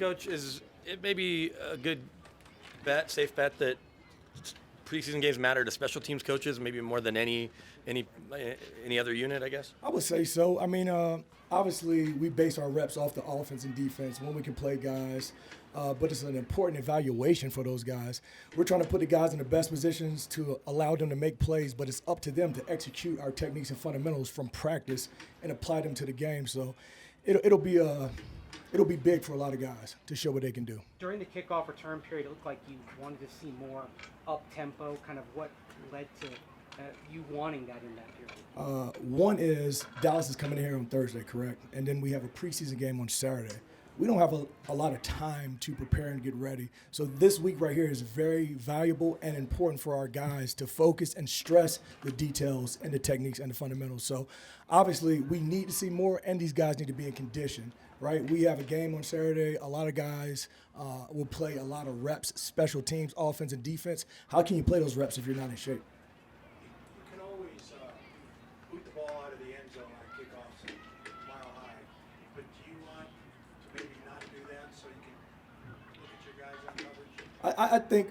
Coach, is it maybe a good bet, safe bet that preseason games matter to special teams coaches maybe more than any other unit, I guess? I would say so. I mean, obviously we base our reps off the offense and defense when we can play guys, but it's an important evaluation for those guys. We're trying to put the guys in the best positions to allow them to make plays, but it's up to them to execute our techniques and fundamentals from practice and apply them to the game. So it'll be big for a lot of guys to show what they can do. During the kickoff return period, it looked like you wanted to see more up-tempo. Kind of what led to you wanting that in that period? One is Dallas is coming in here on Thursday, correct? And then we have a preseason game on Saturday. We don't have a lot of time to prepare and get ready. So this week right here is very valuable and important for our guys to focus and stress the details and the techniques and the fundamentals. So obviously we need to see more, and these guys need to be in condition, right? We have a game on Saturday. A lot of guys will play a lot of reps, special teams, offense and defense. How can you play those reps if you're not in shape? You can always boot the ball out of the end zone on kickoffs mile high, but do you want to maybe not do that so you can look at your guys on coverage? I think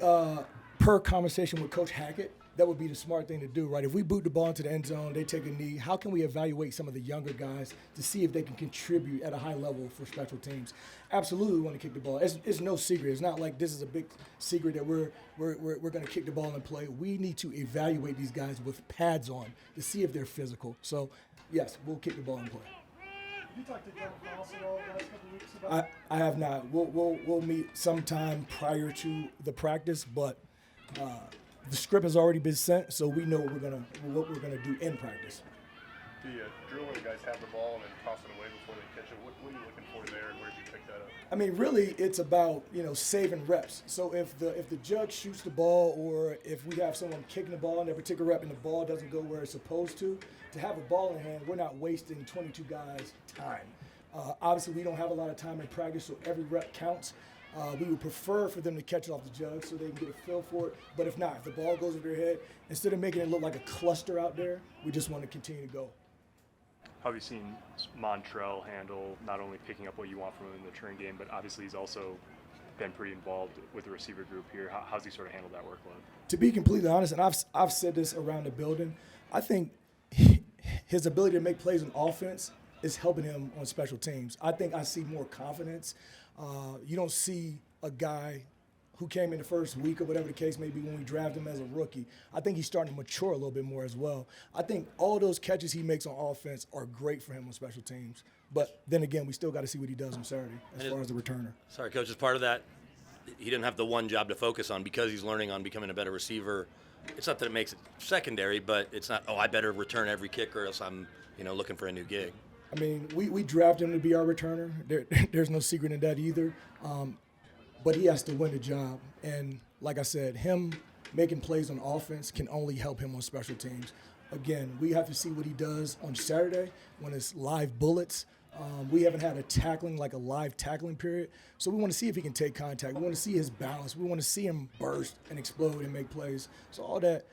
per conversation with Coach Hackett, that would be the smart thing to do, right? If we boot the ball into the end zone, they take a knee, how can we evaluate some of the younger guys to see if they can contribute at a high level for special teams? Absolutely we want to kick the ball. It's no secret. It's not like this is a big secret that we're going to kick the ball and play. We need to evaluate these guys with pads on to see if they're physical. So, yes, we'll kick the ball and play. Have you talked to John Foss at all the last couple of weeks about I have not. We'll meet sometime prior to the practice, but the script has already been sent, so we know what we're gonna do in practice. The drill where the guys have the ball and then toss it away before they catch it. What are you looking for there, and where did you pick that up? I mean, really, it's about saving reps. So if the judge shoots the ball, or if we have someone kicking the ball in that particular rep and the ball doesn't go where it's supposed to have a ball in hand, we're not wasting 22 guys' time. Obviously, we don't have a lot of time in practice, so every rep counts. We would prefer for them to catch it off the judge so they can get a feel for it. But if not, if the ball goes over their head, instead of making it look like a cluster out there, we just want to continue to go. How have you seen Montrell handle not only picking up what you want from him in the return game, but obviously he's also been pretty involved with the receiver group here. How's he sort of handled that workload? To be completely honest, and I've said this around the building, I think his ability to make plays on offense is helping him on special teams. I think I see more confidence. You don't see a guy who came in the first week or whatever the case may be when we draft him as a rookie. I think he's starting to mature a little bit more as well. I think all those catches he makes on offense are great for him on special teams. But then again, we still got to see what he does on Saturday as far as the returner. Sorry, Coach, as part of that, he didn't have the one job to focus on because he's learning on becoming a better receiver. It's not that it makes it secondary, but it's not, I better return every kick or else I'm looking for a new gig. I mean, we draft him to be our returner. There's no secret in that either. But he has to win the job. And like I said, him making plays on offense can only help him on special teams. Again, we have to see what he does on Saturday when it's live bullets. We haven't had a live tackling period. So we want to see if he can take contact. We want to see his balance. We want to see him burst and explode and make plays. So all that,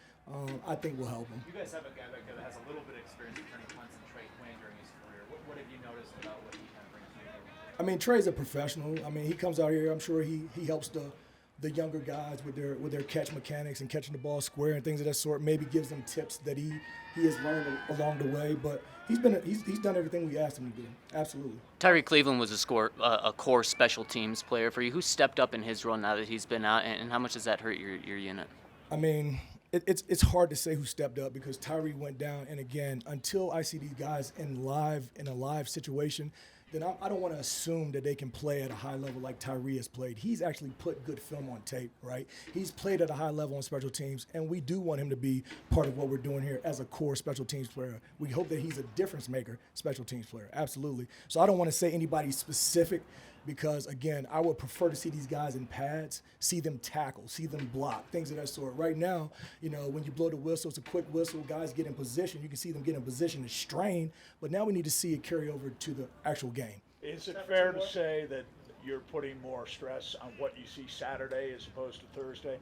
I think, will help him. You guys have a guy that has a little bit of experience returning punts and Trey Quinn during his career. What have you noticed about what he kind of brings to the table? I mean, Trey's a professional. I mean, he comes out here. I'm sure he helps the younger guys with their catch mechanics and catching the ball square and things of that sort. Maybe gives them tips that he has learned along the way. But he's done everything we asked him to do. Absolutely. Tyree Cleveland was a core special teams player for you. Who stepped up in his role now that he's been out, and how much does that hurt your unit? I mean, it's hard to say who stepped up because Tyree went down. And again, until I see these guys in a live situation, then I don't want to assume that they can play at a high level like Tyree has played. He's actually put good film on tape, right? He's played at a high level on special teams, and we do want him to be part of what we're doing here as a core special teams player. We hope that he's a difference maker, special teams player, absolutely. So I don't want to say anybody specific because, again, I would prefer to see these guys in pads, see them tackle, see them block, things of that sort. Right now, when you blow the whistle, it's a quick whistle, guys get in position. You can see them get in position to strain, but now we need to see it carry over to the actual game. Is it fair to say that you're putting more stress on what you see Saturday as opposed to Thursday?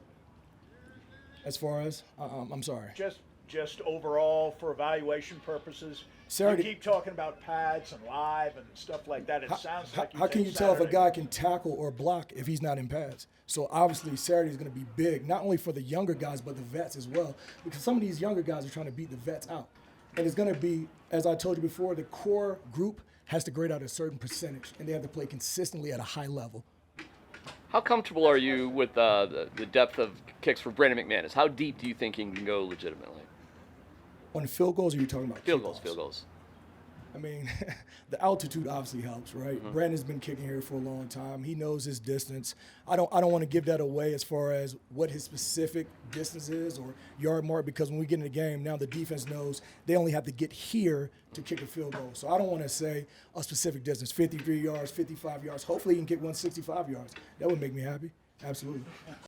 As far as? I'm sorry. Just just overall for evaluation purposes? Saturday- You keep talking about pads and live and stuff like that. It sounds like How can take you tell if a Saturday- guy can tackle or block if he's not in pads? So obviously Saturday is going to be big, not only for the younger guys but the vets as well, because some of these younger guys are trying to beat the vets out, and it's going to be, as I told you before, the core group has to grade out a certain percentage, and they have to play consistently at a high level. How comfortable are you with the depth of kicks for Brandon McManus? How deep do you think he can go legitimately? On field goals, or are you talking about Field kickoffs? goals, field goals. I mean, the altitude obviously helps, right? Brandon's been kicking here for a long time. He knows his distance. I don't want to give that away as far as what his specific distance is or yard mark, because when we get in the game, now the defense knows they only have to get here to kick a field goal. So I don't want to say a specific distance, 53 yards, 55 yards. Hopefully he can kick 165 yards. That would make me happy. Absolutely.